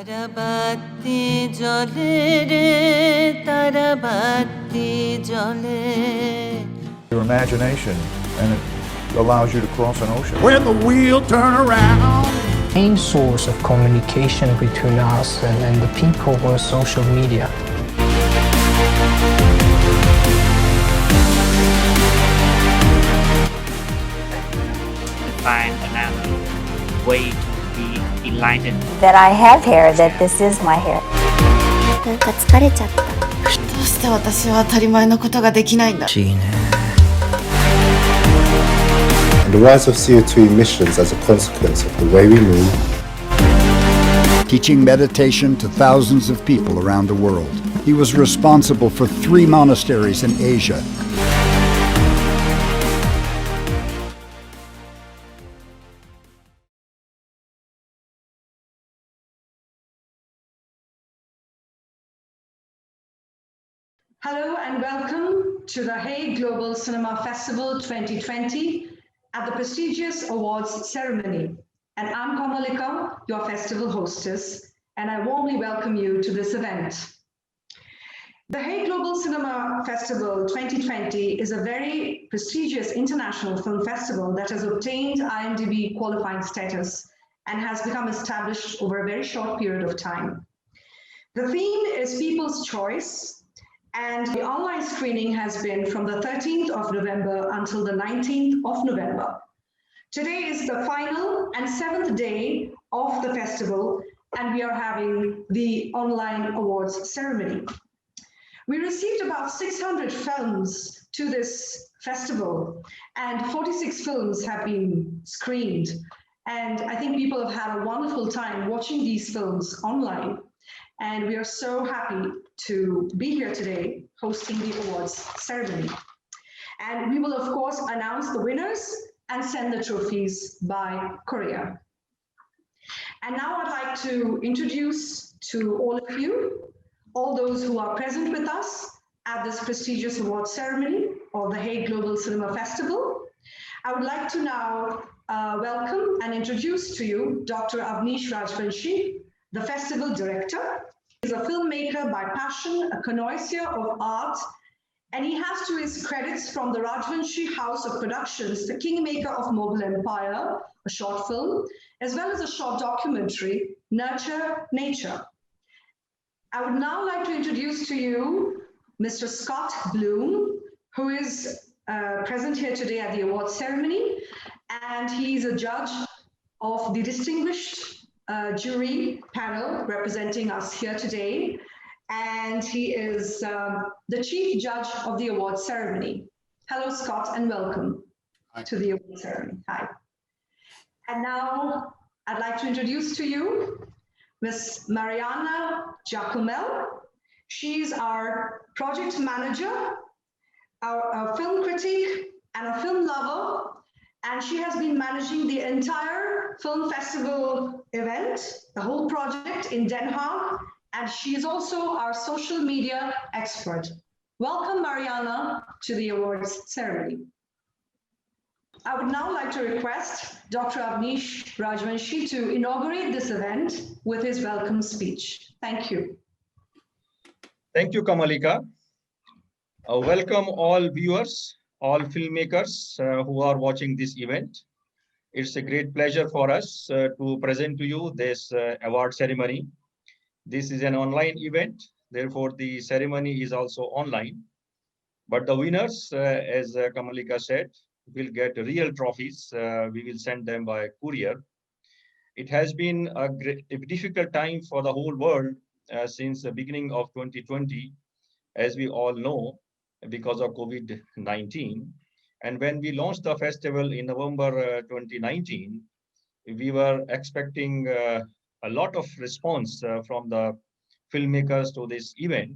Your imagination, and it allows you to cross an ocean. When the wheel turn around. Main source of communication between us and the people was social media. Find another way to be enlightened. That I have hair, that this is my hair. なんか疲れちゃった。どうして私は当たり前のことができないんだ。不思議ね。And the rise of CO2 emissions as a consequence of the way we move. Teaching meditation to thousands of people around the world. He was responsible for 3 monasteries in Asia. Hello and welcome to the Hague Global Cinema Festival 2020 at the prestigious awards ceremony. And I'm Kamalika, your festival hostess, and I warmly welcome you to this event. The Hague Global Cinema Festival 2020 is a very prestigious international film festival that has obtained IMDb qualifying status and has become established over a very short period of time. The theme is People's Choice, and the online screening has been from the 13th of November until the 19th of November. Today is the final and 7th day of the festival, and we are having the online awards ceremony. We received about 600 films to this festival, and 46 films have been screened. And I think people have had a wonderful time watching these films online. And we are so happy to be here today hosting the awards ceremony. And we will, of course, announce the winners and send the trophies by courier. And now I'd like to introduce to all of you, all those who are present with us at this prestigious awards ceremony of the Hague Global Cinema Festival. I would like to now welcome and introduce to you Dr. Avnish Rajvanshi, the festival director. He's a filmmaker by passion, a connoisseur of art, and he has to his credits from the Rajvanshi House of Productions, the kingmaker of Mughal Empire, a short film, as well as a short documentary, Nurture Nature. I would now like to introduce to you Mr. Scott Bloom, who is present here today at the awards ceremony, and he's a judge of the distinguished jury panel representing us here today, and he is the chief judge of the award ceremony. Hello, Scott, and welcome to the award ceremony. Hi. And now I'd like to introduce to you Miss Mariana Giacomel. She's our project manager, our film critic, and a film lover, and she has been managing the entire film festival event, the whole project in Den Haag, and she is also our social media expert. Welcome, Mariana, to the awards ceremony. I would now like to request Dr. Avnish Rajvanshi to inaugurate this event with his welcome speech. Thank you. Thank you, Kamalika. Welcome all viewers, all filmmakers who are watching this event. It's a great pleasure for us to present to you this award ceremony. This is an online event, therefore the ceremony is also online. But the winners, as Kamalika said, will get real trophies. We will send them by courier. It has been a difficult time for the whole world since the beginning of 2020, as we all know, because of COVID-19. And when we launched the festival in November 2019, we were expecting a lot of response from the filmmakers to this event.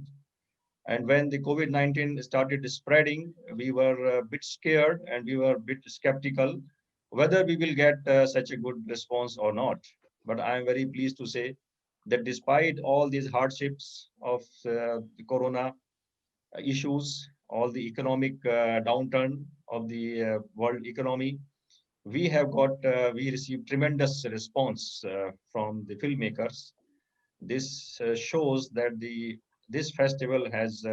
And when the COVID-19 started spreading, we were a bit scared and we were a bit skeptical whether we will get such a good response or not. But I'm very pleased to say that despite all these hardships of the corona issues, all the economic downturn of the world economy, we received tremendous response from the filmmakers. This shows that this festival has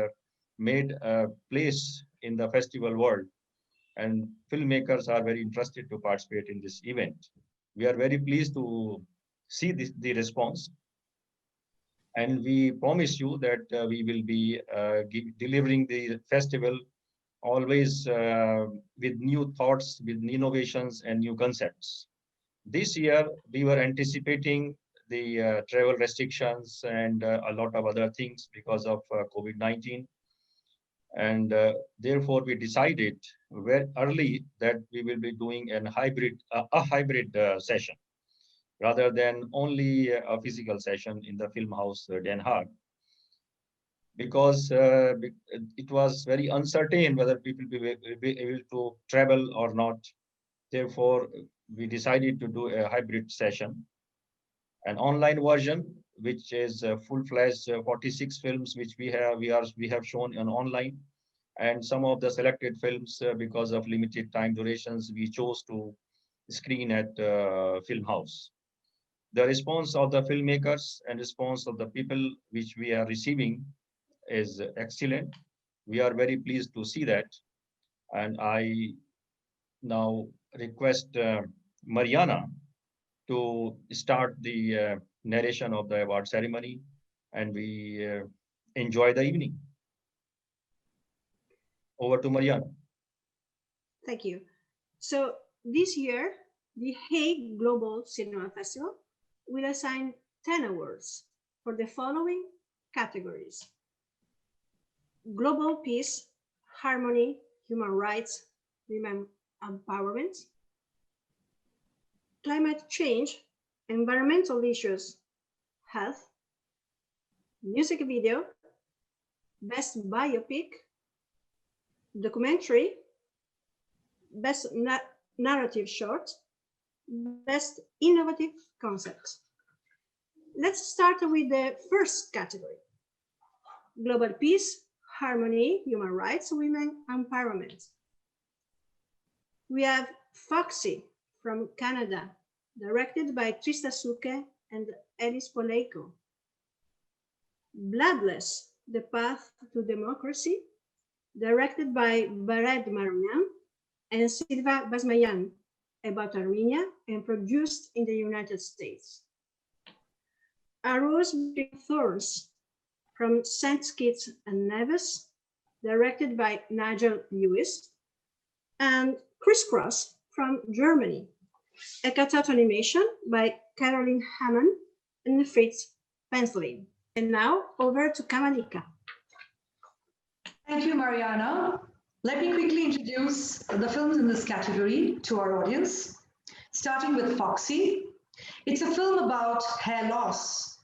made a place in the festival world, and filmmakers are very interested to participate in this event. We are very pleased to see the response, and we promise you that we will be delivering the festival always with new thoughts, with innovations and new concepts. This year, we were anticipating the travel restrictions and a lot of other things because of COVID-19. And therefore, we decided very early that we will be doing a hybrid session rather than only a physical session in the film house Den Haag, because it was very uncertain whether people will be able to travel or not. Therefore, we decided to do a hybrid session, an online version, which is full-fledged 46 films, which we have shown on online, and some of the selected films, because of limited time durations, we chose to screen at Film House. The response of the filmmakers and response of the people which we are receiving is excellent. We are very pleased to see that, and I now request Mariana to start the narration of the award ceremony, and we enjoy the evening. Over to Mariana. Thank you. So this year, the Hague Global Cinema Festival will assign 10 awards for the following categories: Global Peace, Harmony, Human Rights, Women Empowerment, Climate Change, Environmental Issues, Health, Music Video, Best Biopic, Documentary, Best Narrative Short, Best Innovative Concept. Let's start with the first category: Global Peace, Harmony, Human Rights, Women Empowerment. We have Foxy from Canada, directed by Trista Suke and Ellis Poleiko. Bloodless, The Path to Democracy, directed by Bared Maroumian and Silva Basmayan, about Armenia, and produced in the United States. Arose, Thorns from St. Kitts and Nevis, directed by Nigel Lewis, and Crisscross from Germany, a cutout animation by Caroline Hammond and Fritz Penslin. And now over to Kamalika. Thank you, Mariana. Let me quickly introduce the films in this category to our audience, starting with Foxy. It's a film about hair loss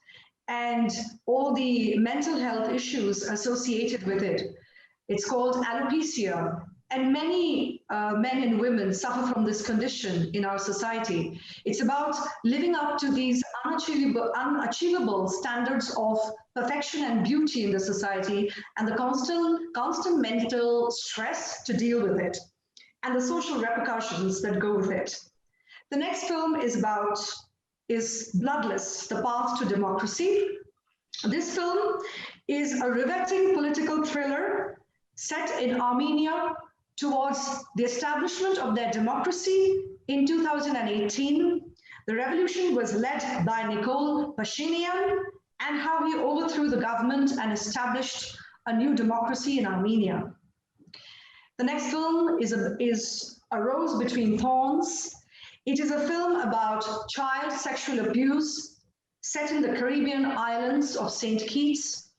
and all the mental health issues associated with it. It's called alopecia, and many men and women suffer from this condition in our society. It's about living up to these unachievable standards of perfection and beauty in the society, and the constant mental stress to deal with it, and the social repercussions that go with it. The next film is Bloodless, The Path to Democracy. This film is a riveting political thriller set in Armenia towards the establishment of their democracy in 2018. The revolution was led by Nikol Pashinyan, and how he overthrew the government and established a new democracy in Armenia. The next film is Arose Between Thorns. It is a film about child sexual abuse set in the Caribbean islands of St. Kitts.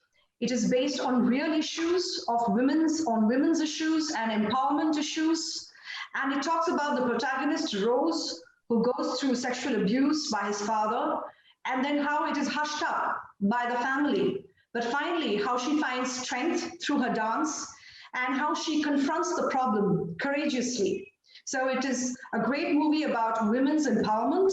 It is based on real issues of women's issues and empowerment issues. And it talks about the protagonist, Rose, who goes through sexual abuse by his father, and then how it is hushed up by the family. But finally, how she finds strength through her dance and how she confronts the problem courageously. So it is a great movie about women's empowerment.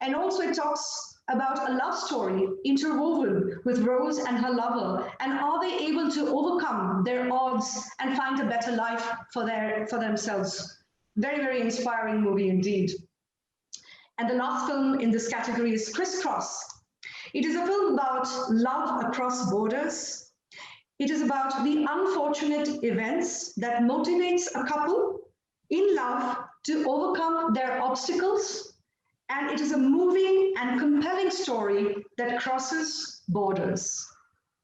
And also it talks about a love story interwoven with Rose and her lover. And are they able to overcome their odds and find a better life for themselves? Very, very inspiring movie indeed. And the last film in this category is Crisscross. It is a film about love across borders. It is about the unfortunate events that motivates a couple in love to overcome their obstacles. And it is a moving and compelling story that crosses borders.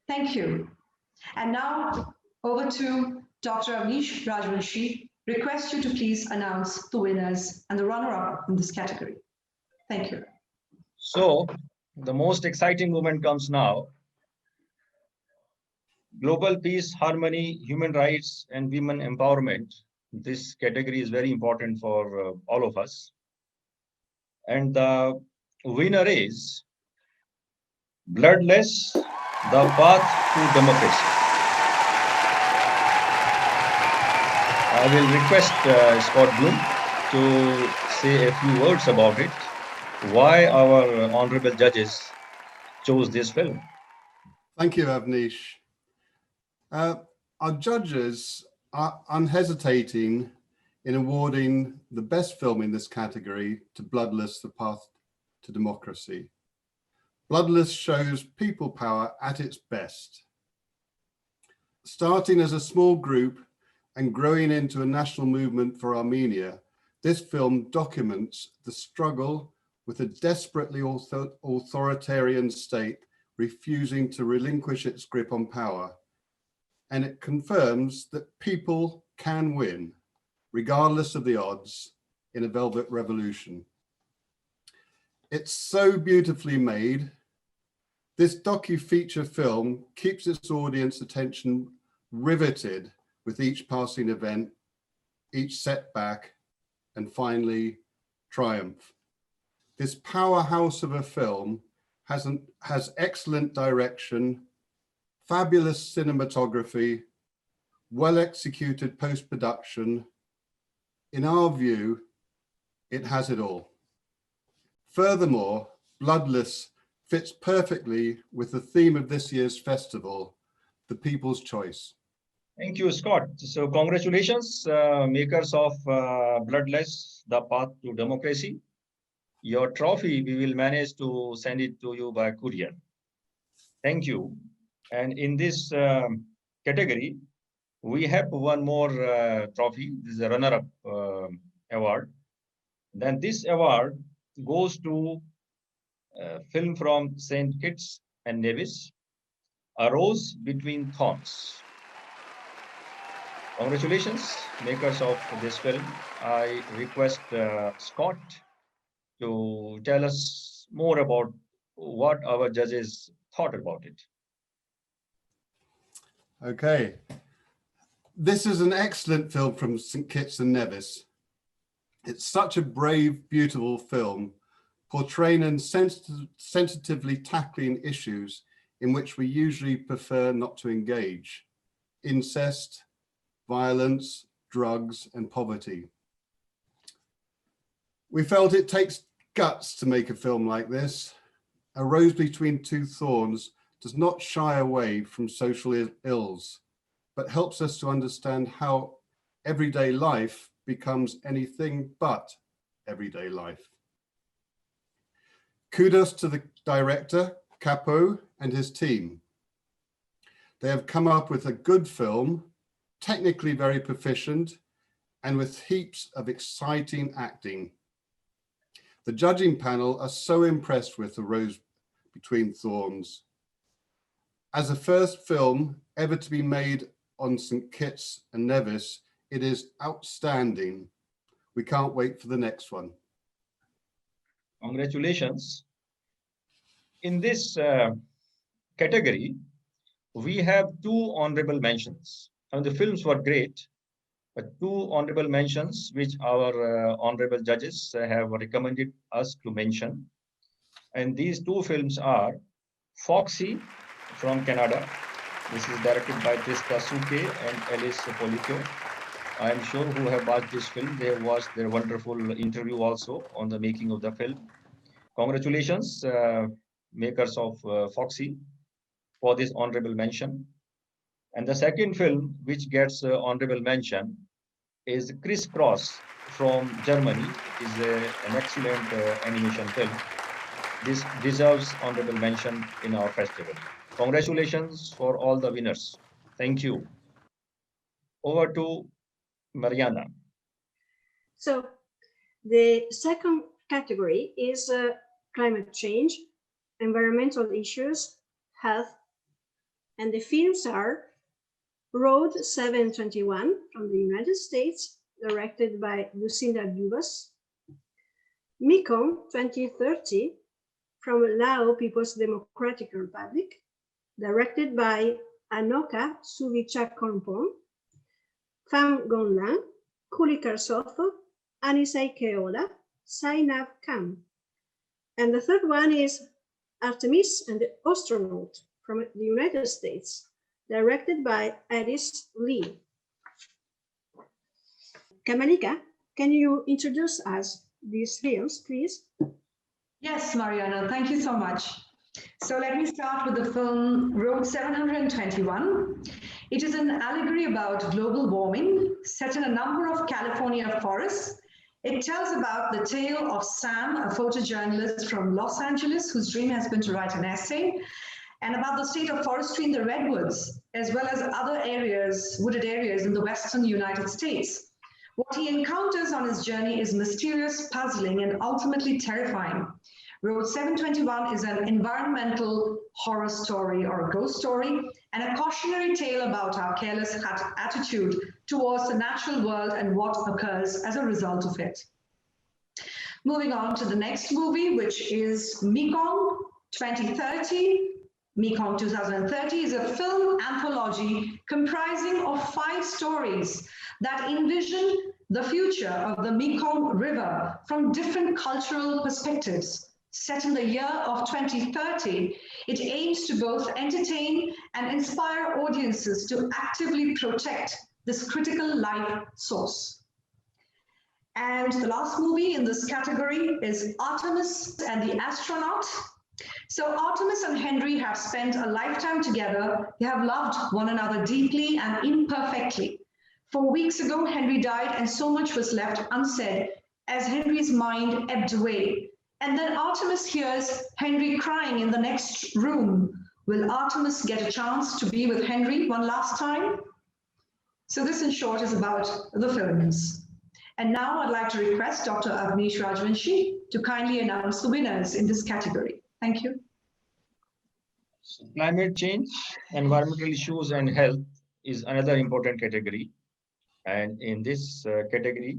Thank you. And now over to Dr. Avnish Rajvanshi. Request you to please announce the winners and the runner-up in this category. Thank you. So the most exciting moment comes now. Global peace, harmony, human rights, and women empowerment. This category is very important for all of us. And the winner is Bloodless, The Path to Democracy. I will request Scott Bloom to say a few words about it, why our honorable judges chose this film. Thank you, Avnish. Our judges are unhesitating in awarding the best film in this category to Bloodless, The Path to Democracy. Bloodless shows people power at its best. Starting as a small group and growing into a national movement for Armenia, this film documents the struggle with a desperately authoritarian state refusing to relinquish its grip on power. And it confirms that people can win, regardless of the odds, in a velvet revolution. It's so beautifully made. This docu-feature film keeps its audience attention riveted with each passing event, each setback, and finally, triumph. This powerhouse of a film has excellent direction, fabulous cinematography, well-executed post-production. In our view, it has it all. Furthermore, Bloodless fits perfectly with the theme of this year's festival, the People's Choice. Thank you, Scott. So congratulations, makers of Bloodless, The Path to Democracy. Your trophy, we will manage to send it to you by courier. Thank you. And in this category, we have one more trophy. This is a runner-up award. Then this award goes to film from St. Kitts and Nevis, Arose Between Thorns. Congratulations, makers of this film. I request Scott to tell us more about what our judges thought about it. Okay. This is an excellent film from St. Kitts and Nevis. It's such a brave, beautiful film, portraying and sensitively tackling issues in which we usually prefer not to engage: incest, violence, drugs, and poverty. We felt it takes guts to make a film like this. A Rose Between Two Thorns does not shy away from social ills, but helps us to understand how everyday life becomes anything but everyday life. Kudos to the director, Capo, and his team. They have come up with a good film, technically very proficient, and with heaps of exciting acting. The judging panel are so impressed with A Rose Between Thorns. As a first film ever to be made on St. Kitts and Nevis, it is outstanding. We can't wait for the next one. Congratulations. In this category, we have two honorable mentions. And the films were great, but two honorable mentions which our honorable judges have recommended us to mention. And these two films are Foxy from Canada. This is directed by Crisscross and Alice Polico. I am sure who have watched this film, they have watched their wonderful interview also on the making of the film. Congratulations, makers of Foxy, for this honorable mention. And the second film which gets honorable mention is Crisscross from Germany. It is an excellent animation film. This deserves honorable mention in our festival. Congratulations for all the winners. Thank you. Over to Mariana. So the second category is climate change, environmental issues, health, and the films are Road 721 from the United States, directed by Lucinda Dubas, Mekong 2030 from Lao People's Democratic Republic, directed by Anoka Suvichakornpon, Pham Gon Lan, Kulikar Sotho, Anisai Keola, Sainav Kam. And the third one is Artemis and the Astronaut from the United States, directed by Alice Lee. Kamalika, can you introduce us these films, please? Yes, Mariana, thank you so much. So let me start with the film Road 721. It is an allegory about global warming set in a number of California forests. It tells about the tale of Sam, a photojournalist from Los Angeles, whose dream has been to write an essay, and about the state of forestry in the redwoods, as well as other areas, wooded areas in the western United States. What he encounters on his journey is mysterious, puzzling, and ultimately terrifying. Road 721 is an environmental horror story or a ghost story, and a cautionary tale about our careless attitude towards the natural world and what occurs as a result of it. Moving on to the next movie, which is Mekong 2030. Mekong 2030 is a film anthology comprising of 5 stories that envision the future of the Mekong River from different cultural perspectives. Set in the year of 2030, it aims to both entertain and inspire audiences to actively protect this critical life source. And the last movie in this category is Artemis and the Astronaut. So Artemis and Henry have spent a lifetime together. They have loved one another deeply and imperfectly. 4 weeks ago, Henry died, and so much was left unsaid as Henry's mind ebbed away. And then Artemis hears Henry crying in the next room. Will Artemis get a chance to be with Henry one last time? So this, in short, is about the films. And now I'd like to request Dr. Avnish Rajvanshi to kindly announce the winners in this category. Thank you. Climate change, environmental issues, and health is another important category. And in this category,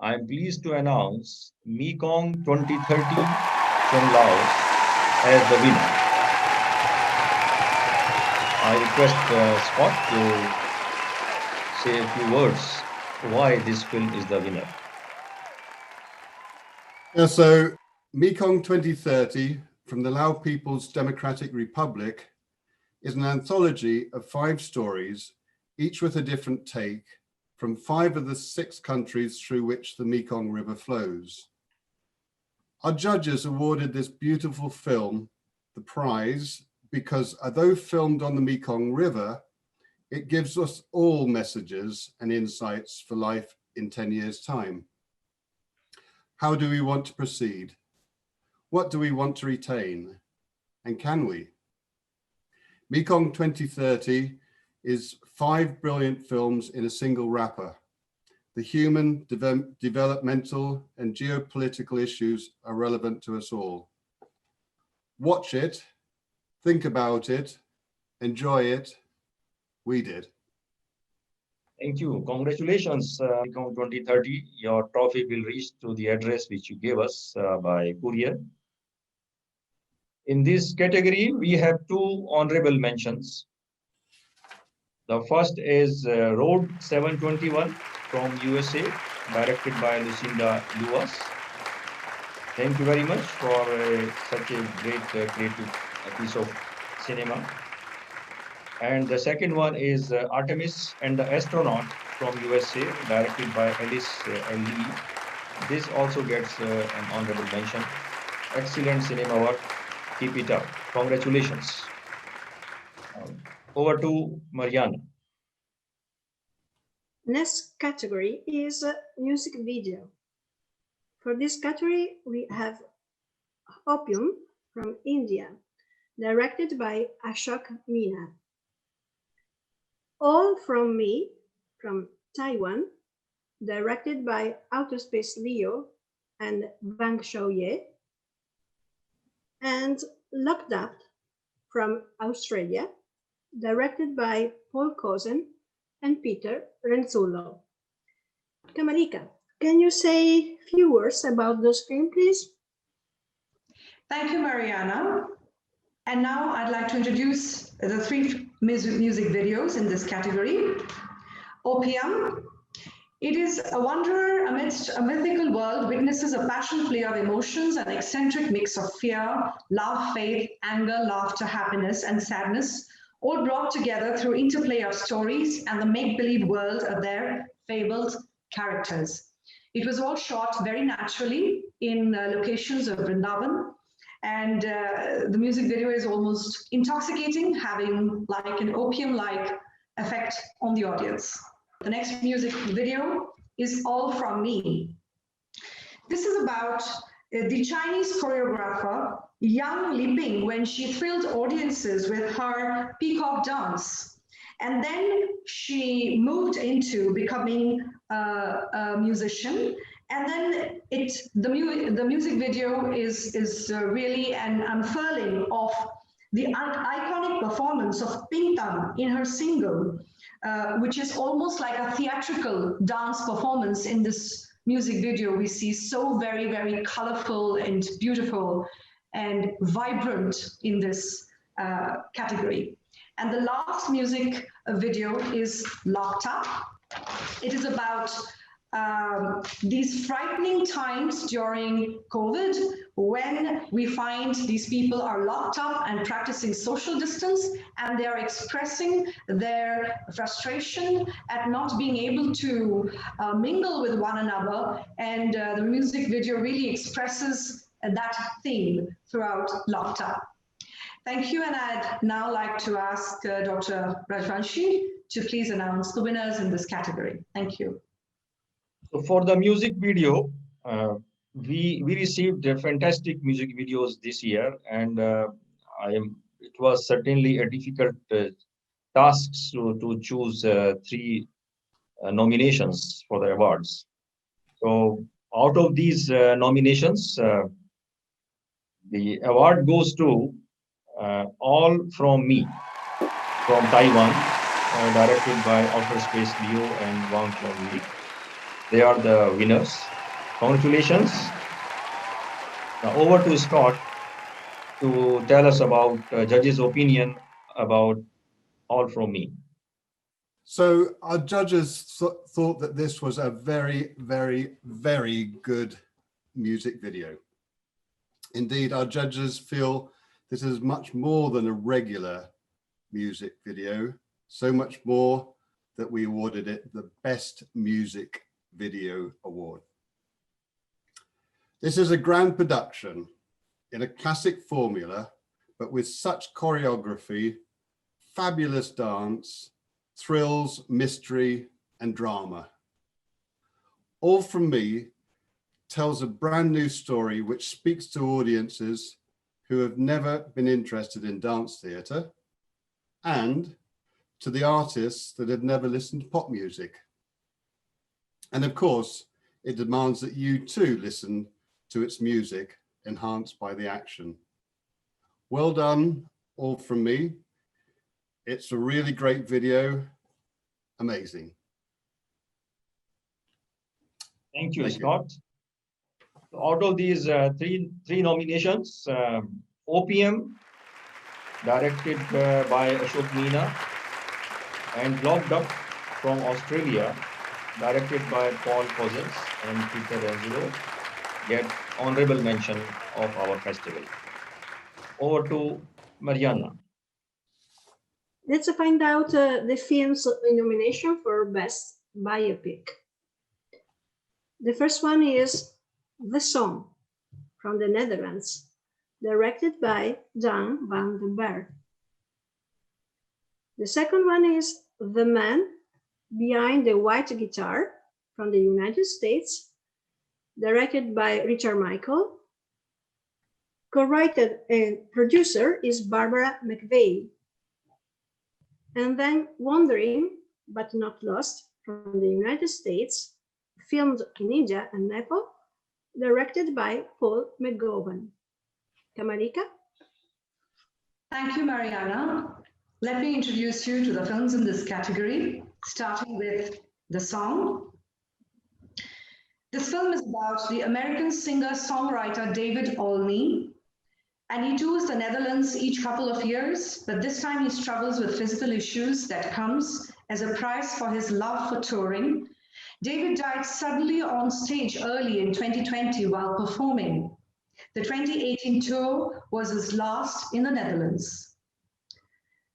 I am pleased to announce Mekong 2030 from Laos as the winner. I request Scott to say a few words why this film is the winner. Yeah, so Mekong 2030 from the Lao People's Democratic Republic is an anthology of 5 stories, each with a different take, from 5 of the 6 countries through which the Mekong River flows. Our judges awarded this beautiful film the prize because, although filmed on the Mekong River, it gives us all messages and insights for life in 10 years' time. How do we want to proceed? What do we want to retain? And can we? Mekong 2030 is 5 brilliant films in a single wrapper. The human, developmental, and geopolitical issues are relevant to us all. Watch it, think about it, enjoy it. We did. Thank you. Congratulations, Mekong 2030. Your trophy will reach to the address which you gave us by courier. In this category, we have 2 honorable mentions. The first is Road 721 from USA, directed by Lucinda Dubas. Thank you very much for such a great creative piece of cinema. And the second one is Artemis and the Astronaut from USA, directed by Alice Lee. This also gets an honorable mention. Excellent cinema work. Keep it up. Congratulations. Over to Mariana. Next category is music video. For this category, we have Opium from India, directed by Ashok Meena. All From Me from Taiwan, directed by Outer Space Leo and Wang Xiaoye. And Locked Up from Australia, directed by Paul Cozen and Peter Renzullo. Kamalika, can you say a few words about the screen, please? Thank you, Mariana. And now I'd like to introduce the three music videos in this category. Opium. It is a wanderer amidst a mythical world, witnesses a passion play of emotions, an eccentric mix of fear, love, faith, anger, laughter, happiness, and sadness, all brought together through interplay of stories and the make-believe world of their fabled characters. It was all shot very naturally in locations of Vrindavan, and the music video is almost intoxicating, having like an opium-like effect on the audience. The next music video is All From Me. This is about the Chinese choreographer Yang Liping when she thrilled audiences with her peacock dance. And then she moved into becoming a musician. And then the music video is really an unfurling of the iconic performance of Pingtan in her single, which is almost like a theatrical dance performance in this music video. We see so very, very colorful and beautiful and vibrant in this category. And the last music video is Locked Up. It is about these frightening times during COVID, when we find these people are locked up and practicing social distance, and they are expressing their frustration at not being able to mingle with one another. And the music video really expresses that theme throughout Locked Up. Thank you, and I'd now like to ask Dr. Rajvanshi to please announce the winners in this category. Thank you. So for the music video, we received fantastic music videos this year, and it was certainly a difficult task to choose three nominations for the awards. So out of these nominations, the award goes to All From Me from Taiwan, directed by Outer Space Leo and Wang Xiaoye. They are the winners. Congratulations. Now over to Scott to tell us about judges' opinion about All From Me. So our judges thought that this was a very, very, very good music video. Indeed, our judges feel this is much more than a regular music video, so much more that we awarded it the Best Music Video Award. This is a grand production in a classic formula, but with such choreography, fabulous dance, thrills, mystery, and drama. All From Me tells a brand new story which speaks to audiences who have never been interested in dance theatre, and to the artists that have never listened to pop music. And of course, it demands that you too listen to its music enhanced by the action. Well done, All From Me. It's a really great video. Amazing. Thank you, Scott. Out of these three nominations, Opium, directed by Ashok Meena, and Locked Up from Australia, directed by Paul Cousins and Peter Renzullo, get honorable mention of our festival. Over to Mariana. Let's find out the films in nomination for Best Biopic. The first one is The Song from the Netherlands, directed by Jan van den Berg. The second one is The Man Behind the White Guitar from the United States, directed by Richard Michael. Co-writer and producer is Barbara McVeigh. And then Wandering But Not Lost from the United States, filmed in India and Nepal, directed by Paul McGowan. Kamalika? Thank you, Mariana. Let me introduce you to the films in this category, starting with The Song. This film is about the American singer-songwriter David Olney, and he tours the Netherlands each couple of years, but this time he struggles with physical issues that comes as a price for his love for touring. David died suddenly on stage early in 2020 while performing. The 2018 tour was his last in the Netherlands.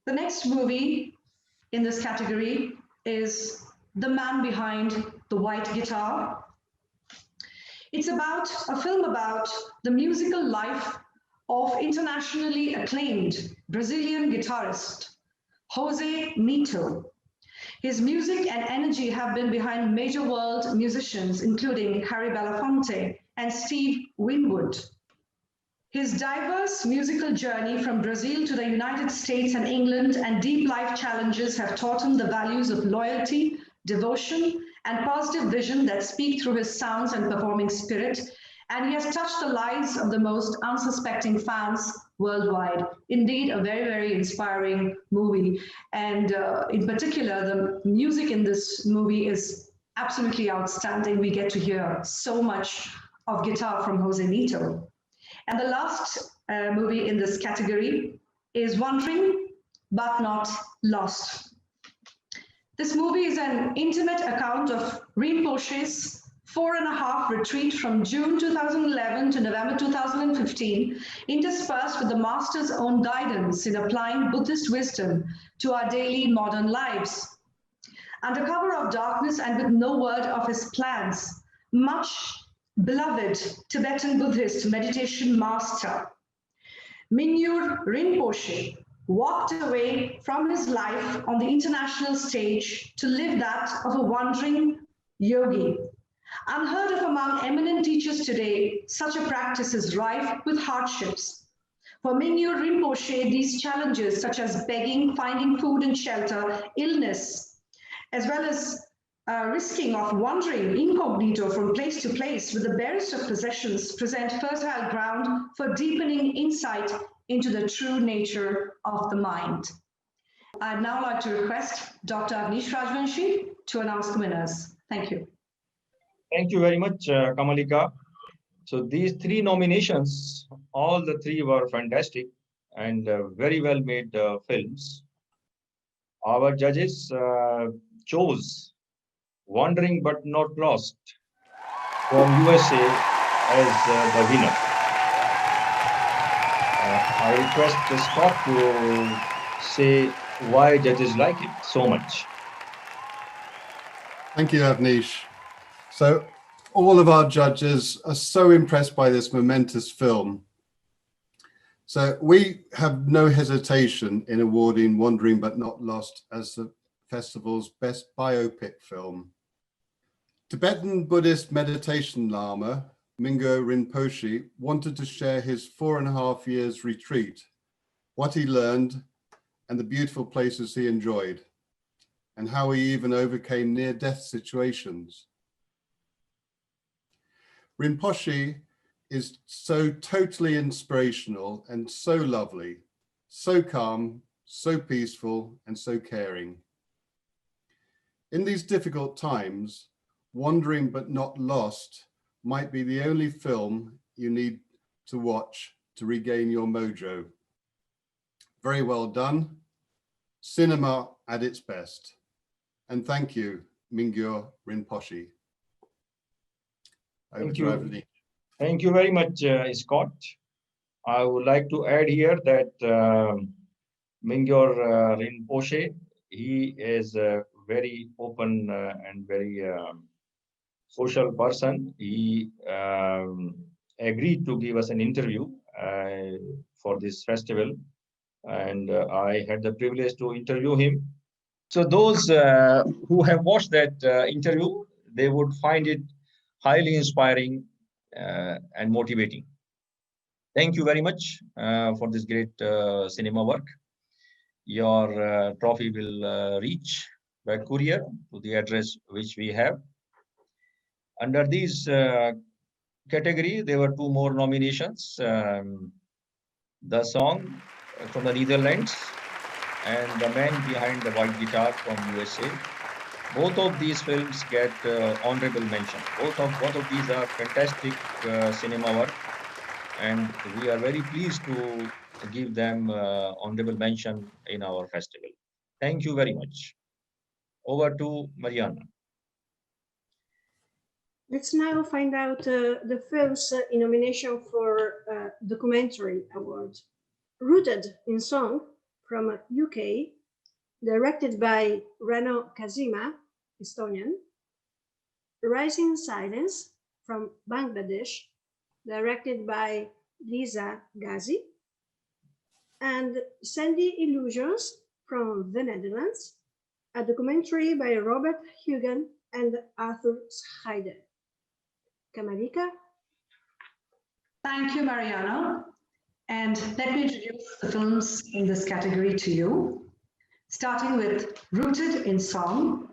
The next movie in this category is The Man Behind the White Guitar. It's about a film about the musical life of internationally acclaimed Brazilian guitarist, Jose Nito. His music and energy have been behind major world musicians, including Harry Belafonte and Steve Winwood. His diverse musical journey from Brazil to the United States and England and deep life challenges have taught him the values of loyalty, devotion, and positive vision that speak through his sounds and performing spirit, and he has touched the lives of the most unsuspecting fans worldwide. Indeed, a very, very inspiring movie. And in particular, the music in this movie is absolutely outstanding. We get to hear so much of guitar from Jose Nito. And the last movie in this category is Wandering But Not Lost. This movie is an intimate account of Rinpoche's 4.5 retreat from June 2011 to November 2015, interspersed with the master's own guidance in applying Buddhist wisdom to our daily modern lives. Under cover of darkness and with no word of his plans, much beloved Tibetan Buddhist meditation master Mingyur Rinpoche walked away from his life on the international stage to live that of a wandering yogi. Unheard of among eminent teachers today, such a practice is rife with hardships. For Mingyur Rinpoche, these challenges such as begging, finding food and shelter, illness, as well as risking of wandering incognito from place to place with the barest of possessions present fertile ground for deepening insight into the true nature of the mind. I'd now like to request Dr. Avnish Rajvanshi to announce the winners. Thank you. Thank you very much, Kamalika. So these three nominations, all the three were fantastic and very well made films. Our judges chose Wandering But Not Lost from USA as the winner. I request Scott to say why judges like it so much. Thank you, Avnish. So all of our judges are so impressed by this momentous film. So we have no hesitation in awarding Wandering But Not Lost as the festival's best biopic film. Tibetan Buddhist meditation Lama Mingyur Rinpoche wanted to share his 4.5 years retreat, what he learned and the beautiful places he enjoyed, and how he even overcame near-death situations. Rinpoche is so totally inspirational and so lovely, so calm, so peaceful, and so caring. In these difficult times, Wandering But Not Lost might be the only film you need to watch to regain your mojo. Very well done. Cinema at its best. And thank you, Mingyur Rinpoche. Thank you. Thank you very much, Scott. I would like to add here that Mingyur Rinpoche, he is a very open and very social person. He agreed to give us an interview for this festival, and I had the privilege to interview him. So those who have watched that interview, they would find it highly inspiring and motivating. Thank you very much for this great cinema work. Your trophy will reach by courier to the address which we have. Under these category, there were 2 more nominations. The song from the Netherlands and The Man Behind the White Guitar from USA. Both of these films get honorable mention. Both of these are fantastic cinema work, and we are very pleased to give them honorable mention in our festival. Thank you very much. Over to Mariana. Let's now find out the films in nomination for Documentary Award. Rooted in Song from UK, directed by Rano Kazima, Estonian. Rising Silence from Bangladesh, directed by Lisa Ghazi. And Sandy Illusions from the Netherlands, a documentary by Robert Hugen and Arthur Scheider. Kamalika. Thank you, Mariana. And let me introduce the films in this category to you. Starting with Rooted in Song.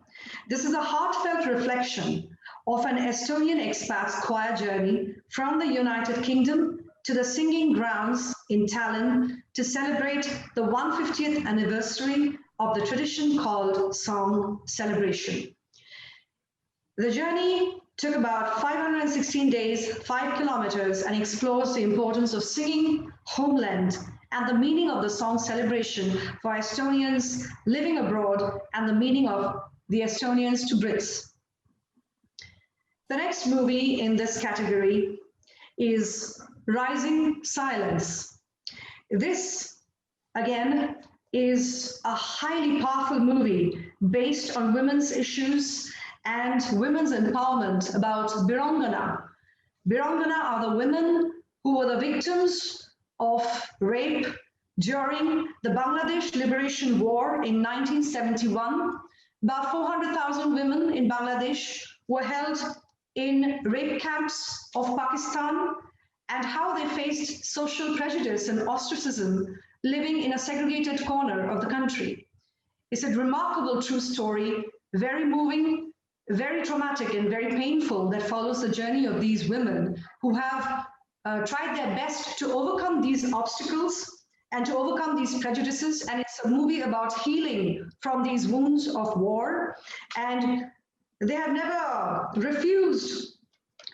This is a heartfelt reflection of an Estonian expat's choir journey from the United Kingdom to the singing grounds in Tallinn to celebrate the 150th anniversary of the tradition called Song Celebration. The journey took about 516 days, 5 kilometers, and explores the importance of singing homeland and the meaning of the song celebration for Estonians living abroad and the meaning of the Estonians to Brits. The next movie in this category is Rising Silence. This, again, is a highly powerful movie based on women's issues and women's empowerment about Birongana. Birongana are the women who were the victims of rape during the Bangladesh Liberation War in 1971. About 400,000 women in Bangladesh were held in rape camps of Pakistan, and how they faced social prejudice and ostracism living in a segregated corner of the country. It's a remarkable true story, very moving, very traumatic and very painful, that follows the journey of these women who have tried their best to overcome these obstacles and to overcome these prejudices. And it's a movie about healing from these wounds of war. And they have never refused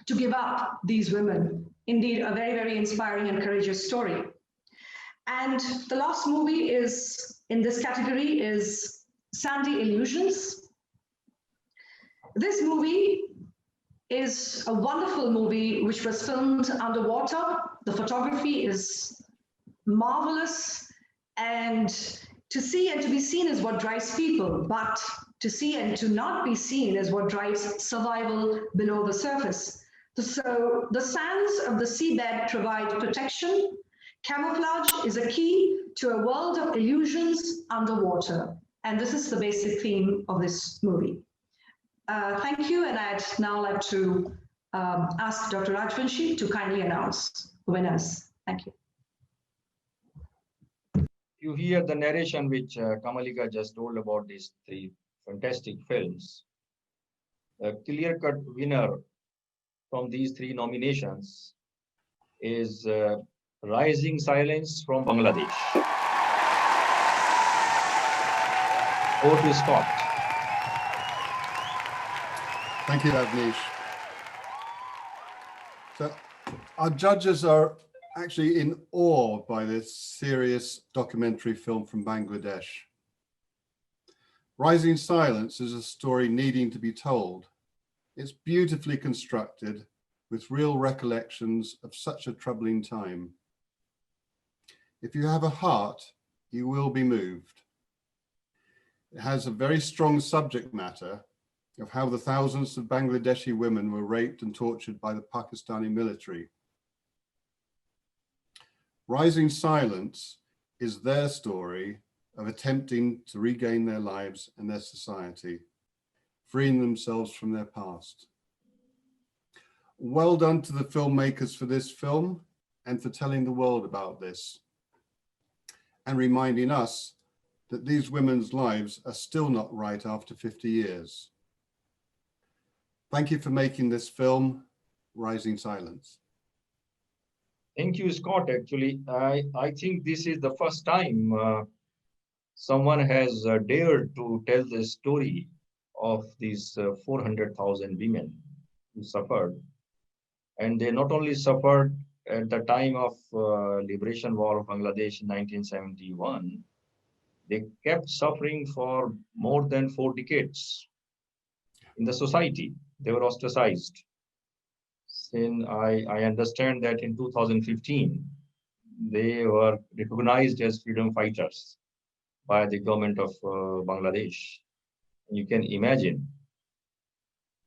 to give up, these women. Indeed, a very, very inspiring and courageous story. And the last movie is in this category is Sandy Illusions. This movie is a wonderful movie which was filmed underwater. The photography is marvelous, and to see and to be seen is what drives people, but to see and to not be seen is what drives survival below the surface. So the sands of the seabed provide protection. Camouflage is a key to a world of illusions underwater. And this is the basic theme of this movie. Thank you, and I'd now like to ask Dr. Rajvanshi to kindly announce the winners. Thank you. You hear the narration which Kamalika just told about these 3 fantastic films. A clear-cut winner from these 3 nominations is Rising Silence from Bangladesh. Over to Scott. Thank you, Avnish. So our judges are actually in awe by this serious documentary film from Bangladesh. Rising Silence is a story needing to be told. It's beautifully constructed with real recollections of such a troubling time. If you have a heart, you will be moved. It has a very strong subject matter of how the thousands of Bangladeshi women were raped and tortured by the Pakistani military. Rising Silence is their story of attempting to regain their lives and their society, freeing themselves from their past. Well done to the filmmakers for this film, and for telling the world about this and reminding us that these women's lives are still not right after 50 years. Thank you for making this film, Rising Silence. Thank you, Scott. Actually, I think this is the first time someone has dared to tell the story of these 400,000 women who suffered. And they not only suffered at the time of Liberation War of Bangladesh in 1971, they kept suffering for more than 4 decades in the society. They were ostracized. Then I understand that in 2015, they were recognized as freedom fighters by the government of Bangladesh. You can imagine,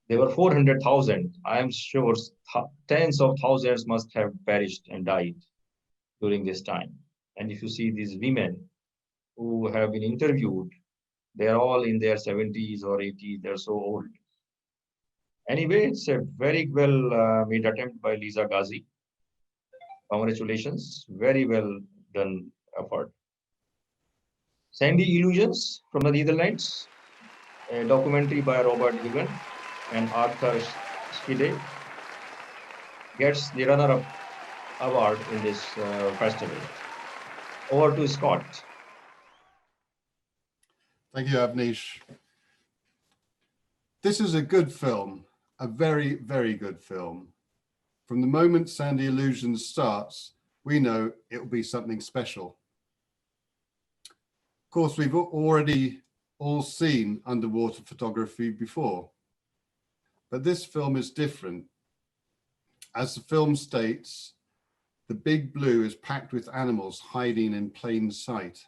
there were 400,000. I am sure tens of thousands must have perished and died during this time. And if you see these women who have been interviewed, they're all in their 70s or 80s, they're so old. Anyway, it's a very well made attempt by Lisa Ghazi. Congratulations, very well done effort. Sandy Illusions from the Netherlands, a documentary by Robert Gibbon and Arthur Schide, gets the runner-up award in this festival. Over to Scott. Thank you, Avnish. This is a good film, a very, very good film. From the moment Sandy Illusions starts, we know it will be something special. Of course, we've already all seen underwater photography before, but this film is different. As the film states, the big blue is packed with animals hiding in plain sight.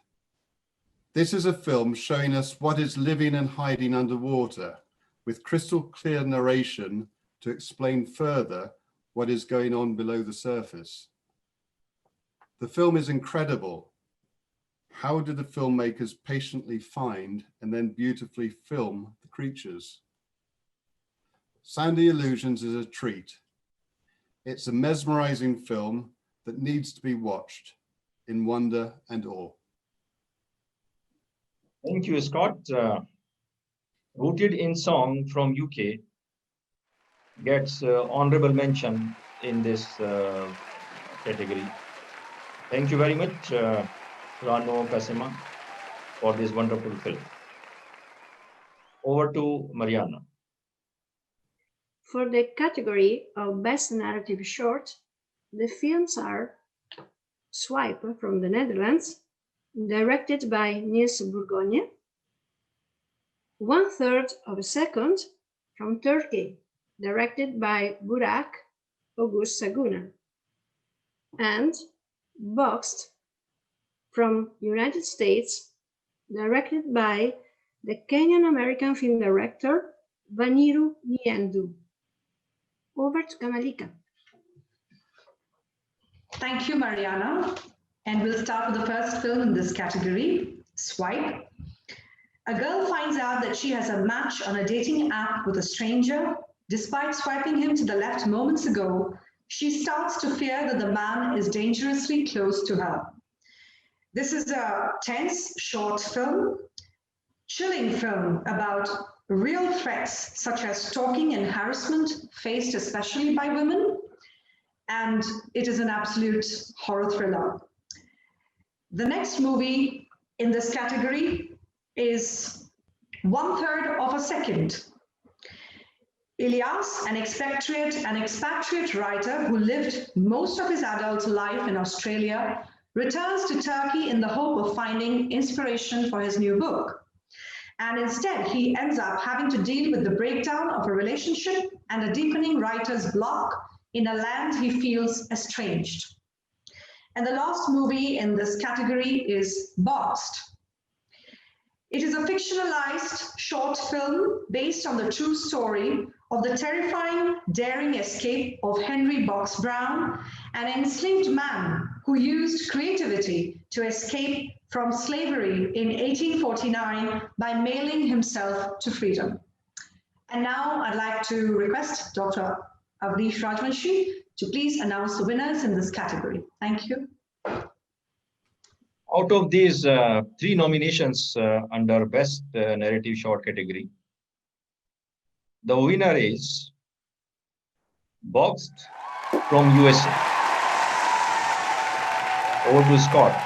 This is a film showing us what is living and hiding underwater, with crystal clear narration to explain further what is going on below the surface. The film is incredible. How did the filmmakers patiently find and then beautifully film the creatures? Sandy Illusions is a treat. It's a mesmerizing film that needs to be watched in wonder and awe. Thank you, Scott. Rooted in Song from UK gets honorable mention in this category. Thank you very much, Rano Kasima, for this wonderful film. Over to Mariana. For the category of Best Narrative Short, the films are Swipe from the Netherlands, directed by Niels Bourgogne, 1/3 of a Second from Turkey, directed by Burak Oguz Saguna, and Boxed from United States, directed by the Kenyan-American film director Vaniru Nyendu. Over to Kamalika. Thank you, Mariana. And we'll start with the first film in this category, Swipe. A girl finds out that she has a match on a dating app with a stranger. Despite swiping him to the left moments ago, she starts to fear that the man is dangerously close to her. This is a tense, short film, chilling film about real threats such as stalking and harassment faced especially by women. And it is an absolute horror thriller. The next movie in this category is 1/3 of a Second. Ilyas, an expatriate writer who lived most of his adult life in Australia, returns to Turkey in the hope of finding inspiration for his new book. And instead, he ends up having to deal with the breakdown of a relationship and a deepening writer's block in a land he feels estranged. And the last movie in this category is Boxed. It is a fictionalized short film based on the true story of the terrifying, daring escape of Henry Box Brown, an enslaved man who used creativity to escape from slavery in 1849 by mailing himself to freedom. And now I'd like to request Dr. Avnish Rajvanshi to please announce the winners in this category. Thank you. Out of these 3 nominations under Best Narrative Short category, the winner is Boxed from USA. Over to Scott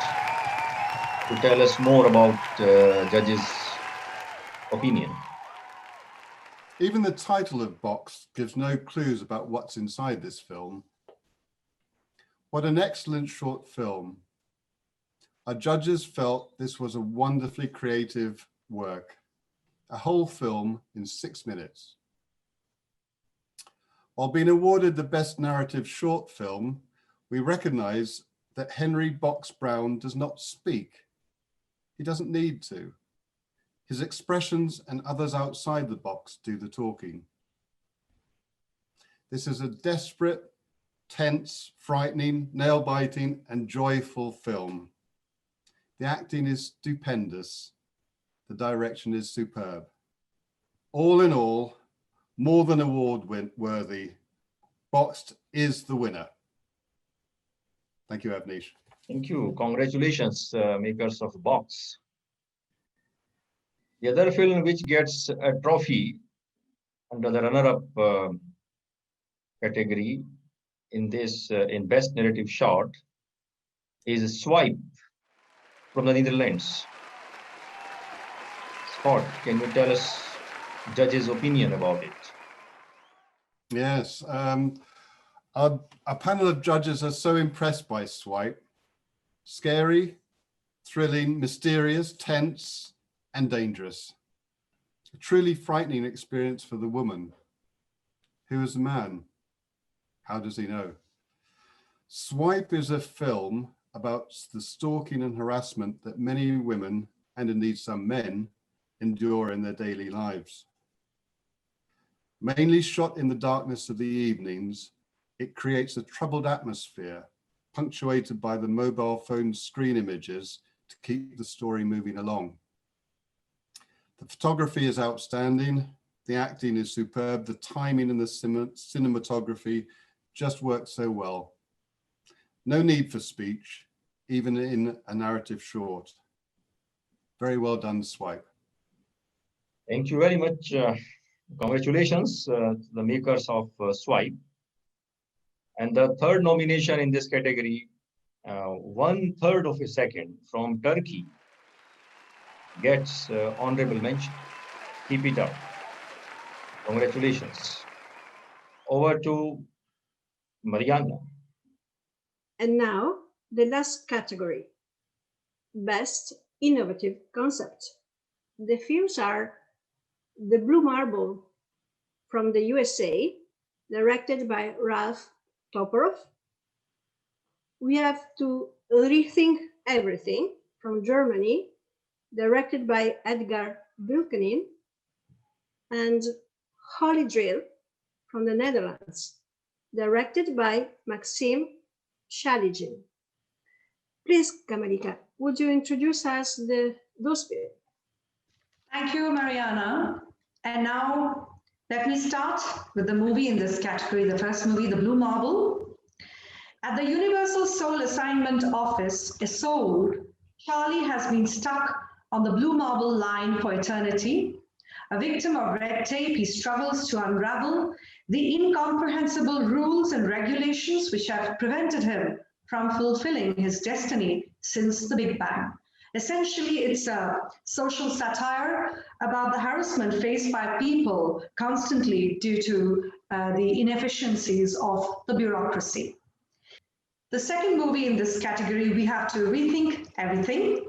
to tell us more about judges' opinion. Even the title of Box gives no clues about what's inside this film. What an excellent short film. Our judges felt this was a wonderfully creative work, a whole film in 6 minutes. While being awarded the Best Narrative Short Film, we recognize that Henry Box Brown does not speak. He doesn't need to. His expressions and others outside the box do the talking. This is a desperate, tense, frightening, nail-biting, and joyful film. The acting is stupendous. The direction is superb. All in all, more than award-worthy. Boxed is the winner. Thank you, Avnish. Thank you. Congratulations, makers of Box. The other film which gets a trophy under the runner-up category in this in Best Narrative Short is Swipe from the Netherlands. Scott, can you tell us judges' opinion about it? Yes, our panel of judges are so impressed by Swipe. Scary, thrilling, mysterious, tense, and dangerous. A truly frightening experience for the woman. Who is the man? How does he know? Swipe is a film about the stalking and harassment that many women, and indeed some men, endure in their daily lives. Mainly shot in the darkness of the evenings, it creates a troubled atmosphere, punctuated by the mobile phone screen images to keep the story moving along. The photography is outstanding, the acting is superb, the timing and the cinematography just work so well. No need for speech, even in a narrative short. Very well done, Swipe. Thank you very much. Congratulations to the makers of Swipe. And the third nomination in this category, 1/3 of a second from Turkey, gets honorable mention. Keep it up. Congratulations. Over to Mariana. And now the last category, Best Innovative Concept. The films are The Blue Marble from the USA, directed by Ralph Toporoff. We Have to Rethink Everything from Germany, directed by Edgar Wilkenin, and Holy Drill from the Netherlands, directed by Maxim Shaligin. Please, Kamalika, would you introduce us those films? Thank you, Mariana. And now let me start with the movie in this category, the first movie, The Blue Marble. At the Universal Soul Assignment Office, a soul, Charlie has been stuck on the blue marble line for eternity. A victim of red tape, he struggles to unravel the incomprehensible rules and regulations which have prevented him from fulfilling his destiny since the Big Bang. Essentially, it's a social satire about the harassment faced by people constantly due to the inefficiencies of the bureaucracy. The second movie in this category, We Have to Rethink Everything.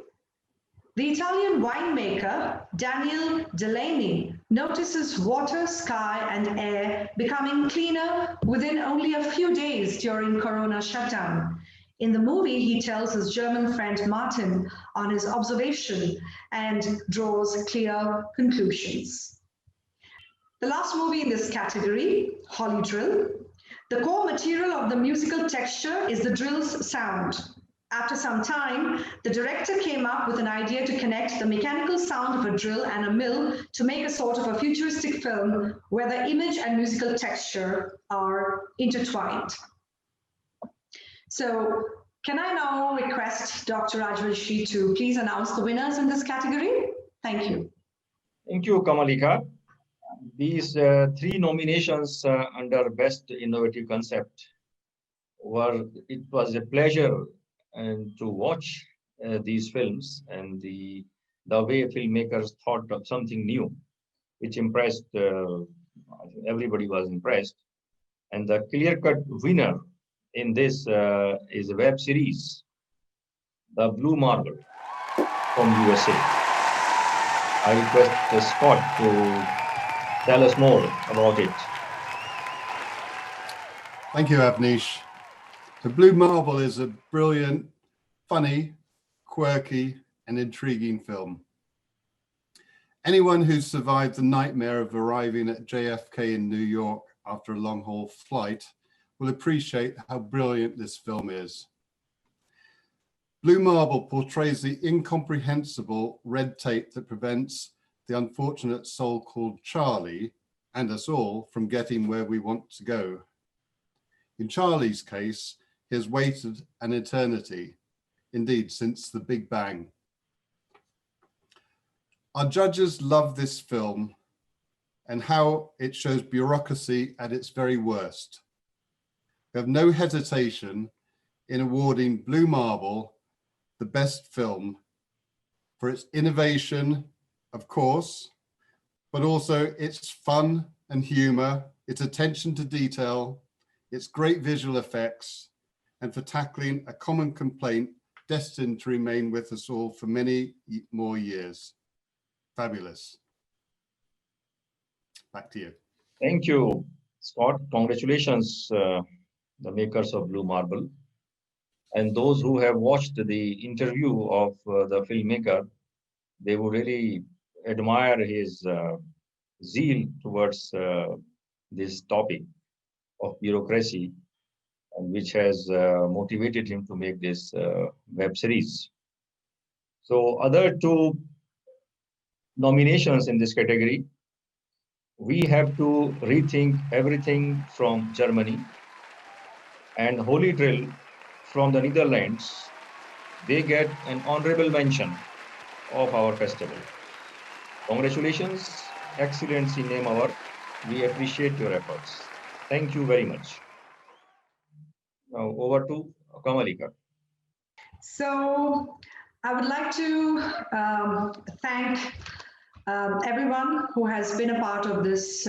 The Italian winemaker Daniel Delaney notices water, sky, and air becoming cleaner within only a few days during Corona shutdown. In the movie, he tells his German friend Martin on his observation and draws clear conclusions. The last movie in this category, Holy Drill. The core material of the musical texture is the drill's sound. After some time, the director came up with an idea to connect the mechanical sound of a drill and a mill to make a sort of a futuristic film where the image and musical texture are intertwined. So can I now request Dr. Rajvanshi to please announce the winners in this category? Thank you. Thank you, Kamalika. These three nominations under Best Innovative Concept it was a pleasure to watch these films, and the way filmmakers thought of something new, which impressed, everybody was impressed. And the clear-cut winner in this is a web series, The Blue Marble from USA. I request Scott to tell us more about it. Thank you, Avnish. The Blue Marble is a brilliant, funny, quirky, and intriguing film. Anyone who's survived the nightmare of arriving at JFK in New York after a long-haul flight will appreciate how brilliant this film is. Blue Marble portrays the incomprehensible red tape that prevents the unfortunate soul called Charlie and us all from getting where we want to go. In Charlie's case, he has waited an eternity, indeed, since the Big Bang. Our judges love this film and how it shows bureaucracy at its very worst. We have no hesitation in awarding Blue Marble the best film for its innovation, of course, but also its fun and humor, its attention to detail, its great visual effects, and for tackling a common complaint destined to remain with us all for many more years. Fabulous. Back to you. Thank you, Scott. Congratulations, the makers of Blue Marble. And those who have watched the interview of the filmmaker, they would really admire his zeal towards this topic of bureaucracy, and which has motivated him to make this web series. So other two nominations in this category, we have to rethink everything from Germany, and Holy Drill from the Netherlands. They get an honorable mention of our festival. Congratulations, Excellency Nemauer. We appreciate your efforts. Thank you very much. Now over to Kamalika. So I would like to thank everyone who has been a part of this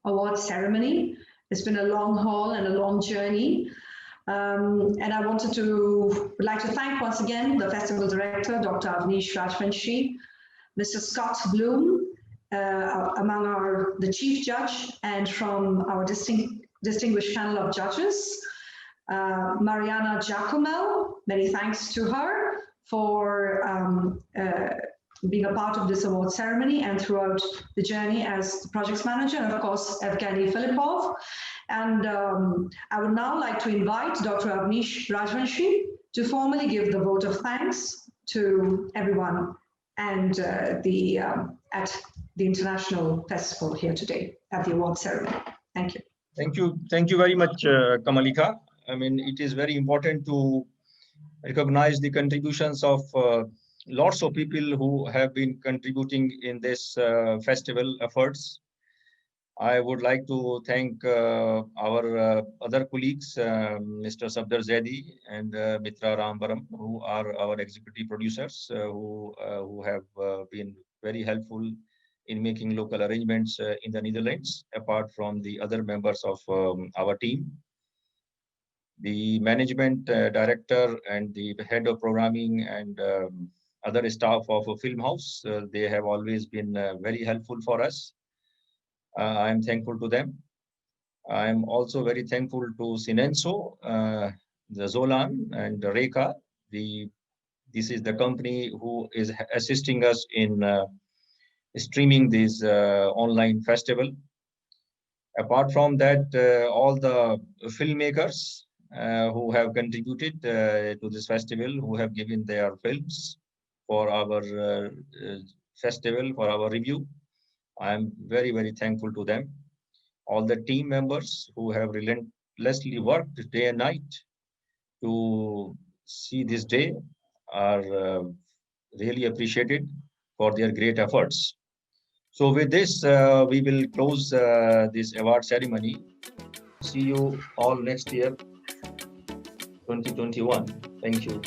award ceremony. It's been a long haul and a long journey. And I would like to thank once again the festival director, Dr. Avnish Rajvanshi, Mr. Scott Bloom, among the chief judge, and from our distinguished panel of judges, Mariana Giacomel, many thanks to her for being a part of this award ceremony and throughout the journey as the projects manager, and of course, Evgeny Filipov. And I would now like to invite Dr. Avnish Rajvanshi to formally give the vote of thanks to everyone and at the International Festival here today at the award ceremony. Thank you. Thank you very much, Kamalika. I mean, it is very important to recognize the contributions of lots of people who have been contributing in this festival efforts. I would like to thank our other colleagues, Mr. Sabdar Zaidi and Mitra Rambaram, who are our executive producers, who have been very helpful in making local arrangements in the Netherlands, apart from the other members of our team. The management director and the head of programming and other staff of a film house, they have always been very helpful for us. I am thankful to them. I am also very thankful to Sinenso, the Zolan and Reka. This is the company who is assisting us in streaming this online festival. Apart from that, all the filmmakers who have contributed to this festival, who have given their films for our festival, for our review. I am very, very thankful to them. All the team members who have relentlessly worked day and night to see this day are really appreciated for their great efforts. So with this, we will close this award ceremony. See you all next year, 2021. Thank you.